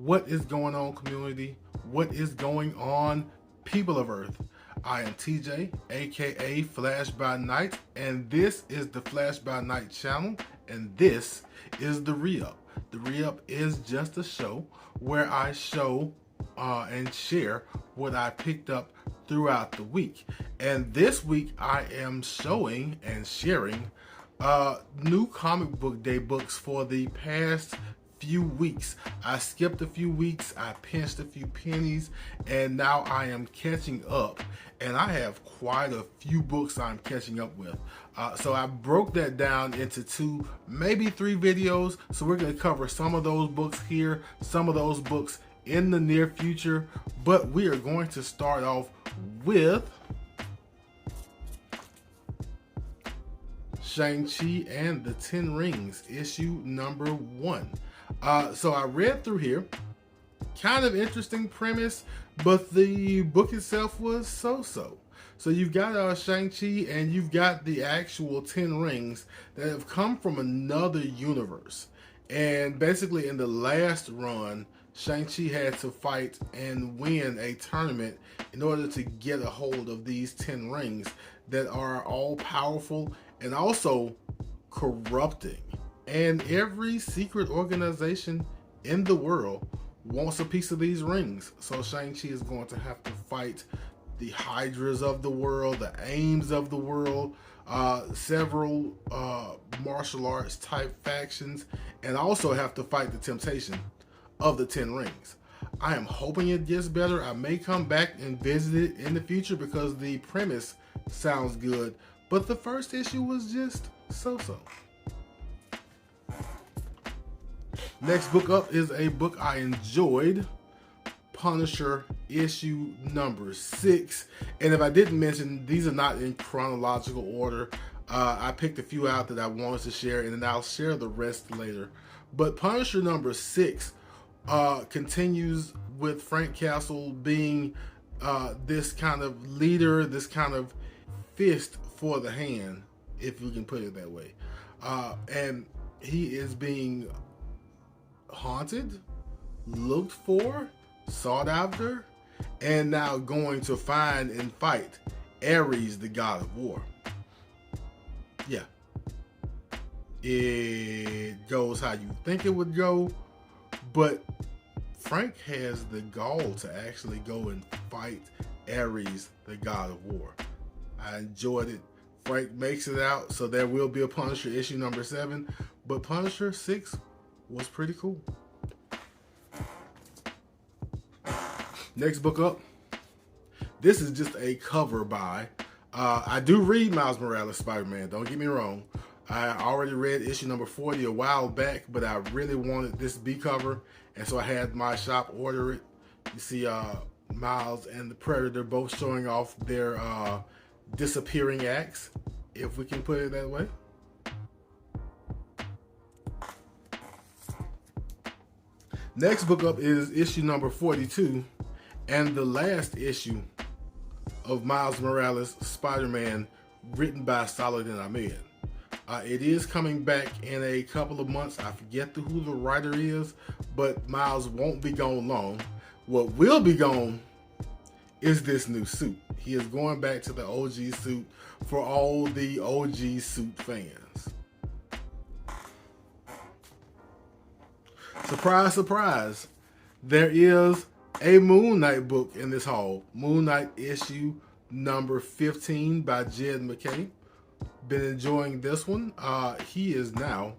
What is going on, community? What is going on, people of Earth? I am TJ, aka Flash by Night, and this is the Flash by Night channel, and this is the Re-Up. The Re-Up is just a show where I show and share what I picked up throughout the week. And this week I am showing and sharing new comic book day books for the past few weeks. I skipped a few weeks, I pinched a few pennies, and now I am catching up. And I have quite a few books I'm catching up with. So I broke that down into 2, maybe 3 videos. So we're going to cover some of those books here, some of those books in the near future. But we are going to start off with Shang-Chi and the 10 Rings, issue number 1. So I read through here, kind of interesting premise, but the book itself was so-so. So you've got Shang-Chi and you've got the actual 10 rings that have come from another universe. And basically in the last run, Shang-Chi had to fight and win a tournament in order to get a hold of these 10 rings that are all powerful and also corrupting. And every secret organization in the world wants a piece of these rings. So Shang-Chi is going to have to fight the Hydras of the world, the Aims of the world, several martial arts type factions, and also have to fight the temptation of the 10 rings. I am hoping it gets better. I may come back and visit it in the future because the premise sounds good, but the first issue was just so-so. Next book up is a book I enjoyed, Punisher issue number 6. And if I didn't mention, these are not in chronological order. I picked a few out that I wanted to share, and then I'll share the rest later. But Punisher number 6 continues with Frank Castle being this kind of leader, this kind of fist for the hand, if we can put it that way. And he is being haunted, looked for, sought after, and now going to find and fight Ares, the god of war. Yeah. It goes how you think it would go, but Frank has the gall to actually go and fight Ares, the god of war. I enjoyed it. Frank makes it out, so there will be a Punisher issue number 7, but Punisher 6 was pretty cool. Next book up. This is just a cover by, I do read Miles Morales Spider-Man, don't get me wrong. I already read issue number 40 a while back, but I really wanted this B cover, and so I had my shop order it. You see Miles and the Predator both showing off their disappearing acts, if we can put it that way. Next book up is issue number 42, and the last issue of Miles Morales Spider-Man, written by Saladin Ahmed. It is coming back in a couple of months. I forget who the writer is, but Miles won't be gone long. What will be gone is this new suit. He is going back to the OG suit for all the OG suit fans. Surprise, surprise, there is a Moon Knight book in this haul. Moon Knight issue number 15 by Jed MacKay. Been enjoying this one. He is now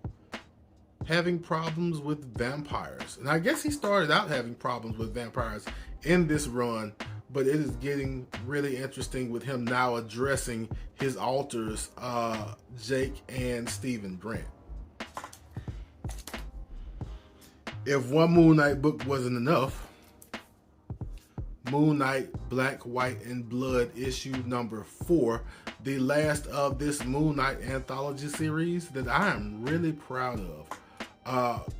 having problems with vampires. And I guess he started out having problems with vampires in this run, but it is getting really interesting with him now addressing his alters, Jake and Stephen Grant. If one Moon Knight book wasn't enough, Moon Knight Black, White, and Blood issue number 4, the last of this Moon Knight anthology series that I am really proud of.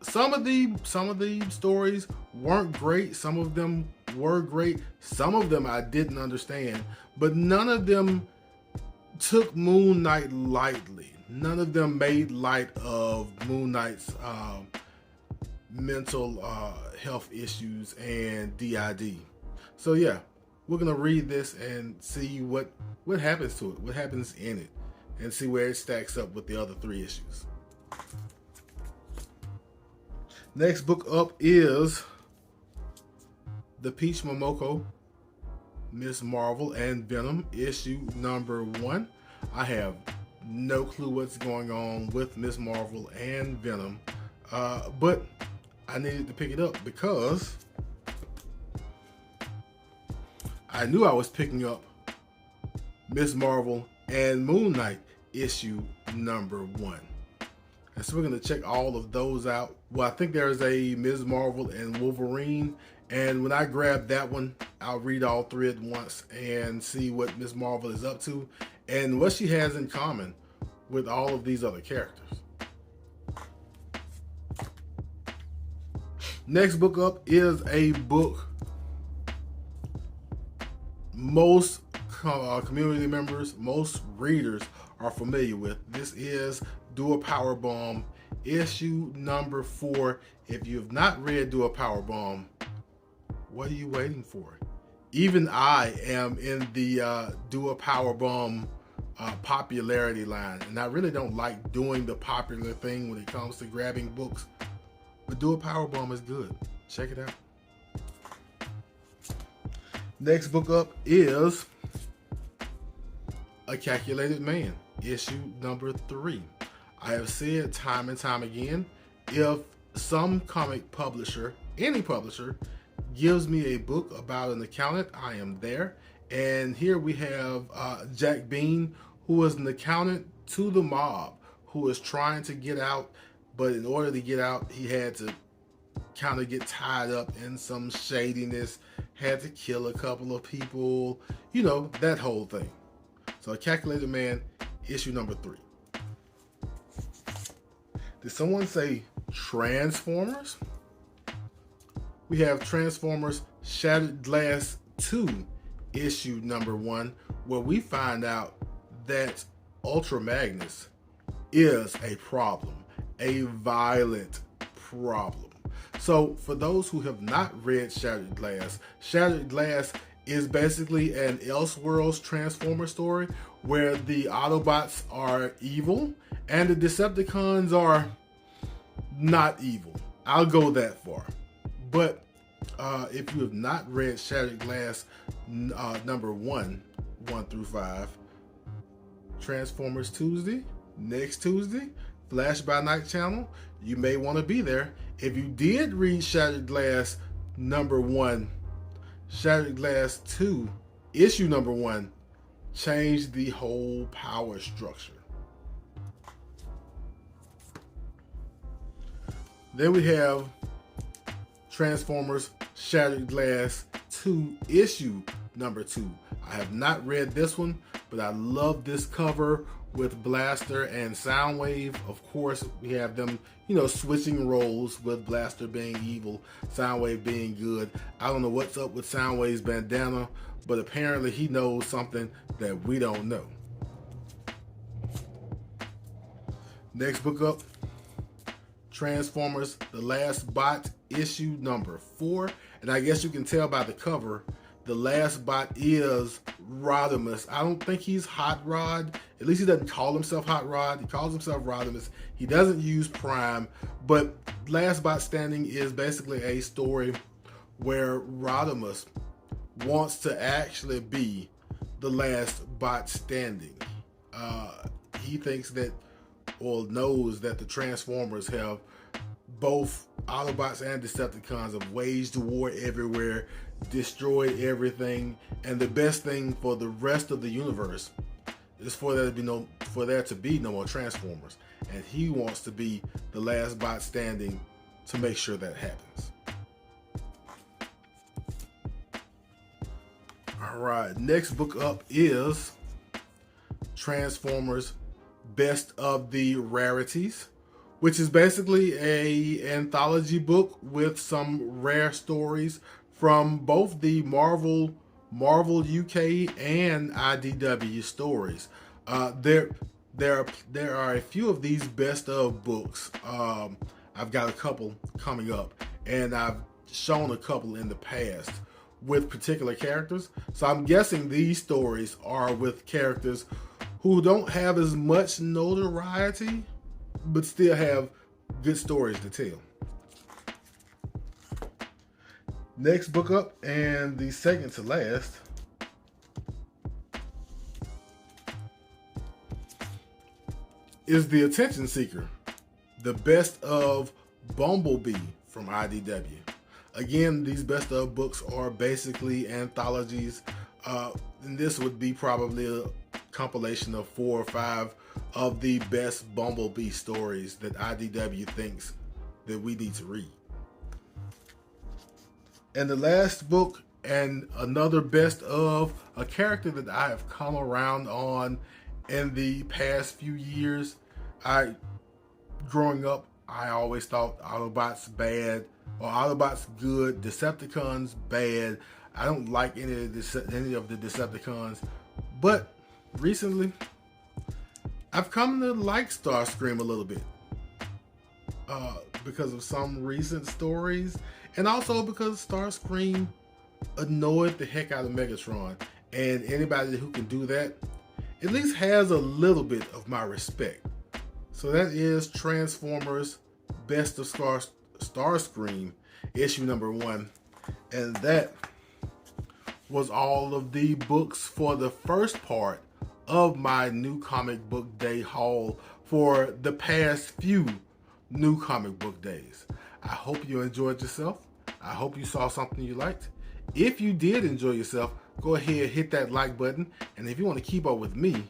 Some of the stories weren't great, some of them were great, some of them I didn't understand, but none of them took Moon Knight lightly. None of them made light of Moon Knight's mental health issues and DID. So yeah, we're gonna read this and see what happens to it, what happens in it, and see where it stacks up with the other 3 issues. Next book up is The Peach Momoko, Miss Marvel and Venom, issue number 1. I have no clue what's going on with Miss Marvel and Venom, but I needed to pick it up because I knew I was picking up Miss Marvel and Moon Knight issue number 1. And so we're going to check all of those out. Well, I think there's a Ms. Marvel and Wolverine. And when I grab that one, I'll read all 3 at once and see what Ms. Marvel is up to and what she has in common with all of these other characters. Next book up is a book most community members, most readers are familiar with. This is Do a Powerbomb, issue number 4. If you have not read Do a Powerbomb, what are you waiting for? Even I am in the Do a Powerbomb popularity line, and I really don't like doing the popular thing when it comes to grabbing books, but Do a Powerbomb is good. Check it out. Next book up is A Calculated Man, issue number 3. I have said time and time again, if some comic publisher, any publisher, gives me a book about an accountant, I am there. And here we have Jack Bean, who is an accountant to the mob, who is trying to get out, but in order to get out, he had to kind of get tied up in some shadiness, had to kill a couple of people, you know, that whole thing. So A Calculated Man, issue number 3. Did someone say Transformers? We have Transformers Shattered Glass 2, issue number 1, where we find out that Ultra Magnus is a problem, a violent problem. So for those who have not read Shattered Glass is basically an Elseworlds Transformer story where the Autobots are evil and the Decepticons are not evil. I'll go that far. But if you have not read Shattered Glass number 1 through 5, Transformers Tuesday, next Tuesday, Flash by Night channel, you may want to be there. If you did read Shattered Glass number 1, Shattered Glass 2, issue number 1, changed the whole power structure. Then we have Transformers Shattered Glass 2, issue number 2. I have not read this one, but I love this cover with Blaster and Soundwave. Of course, we have them, you know, switching roles with Blaster being evil, Soundwave being good. I don't know what's up with Soundwave's bandana, but apparently he knows something that we don't know. Next book up, Transformers The Last Bot, issue number 4. And I guess you can tell by the cover, the last bot is Rodimus. I don't think he's Hot Rod. At least he doesn't call himself Hot Rod. He calls himself Rodimus. He doesn't use Prime. But Last Bot Standing is basically a story where Rodimus wants to actually be the last bot standing. He thinks that, or knows that the Transformers have both Autobots and Decepticons have waged war everywhere, destroyed everything, and the best thing for the rest of the universe is for there to be no more Transformers, and he wants to be the last bot standing to make sure that happens. All right, next book up is Transformers Best of the Rarities, which is basically a anthology book with some rare stories from both the Marvel UK and IDW stories. There are a few of these best of books. I've got a couple coming up, and I've shown a couple in the past with particular characters. So I'm guessing these stories are with characters who don't have as much notoriety, but still have good stories to tell. Next book up, and the second to last, is The Attentionseeker, the best of Bumblebee from IDW. Again, these best of books are basically anthologies, and this would be probably a compilation of 4 or 5 of the best Bumblebee stories that IDW thinks that we need to read. And the last book, and another best of a character that I have come around on in the past few years. Growing up, I always thought Autobots bad, or Autobots good, Decepticons bad. I don't like any of the Decepticons. But recently, I've come to like Starscream a little bit. Because of some recent stories, and also because Starscream annoyed the heck out of Megatron. And anybody who can do that at least has a little bit of my respect. So that is Transformers Best of Starscream, issue number 1. And that was all of the books for the first part of my New Comic Book Day haul for the past few New Comic Book Days. I hope you enjoyed yourself. I hope you saw something you liked. If you did enjoy yourself, go ahead, hit that like button. And if you want to keep up with me,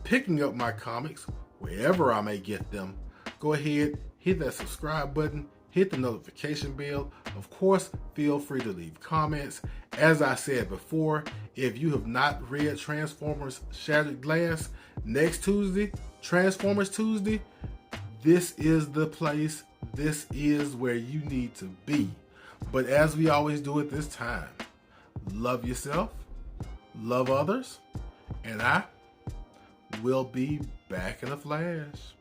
picking up my comics wherever I may get them, go ahead, hit that subscribe button, hit the notification bell. Of course, feel free to leave comments. As I said before, if you have not read Transformers Shattered Glass, next Tuesday, Transformers Tuesday, this is the place. This is where you need to be. But as we always do at this time, love yourself, love others, and I will be back in a flash.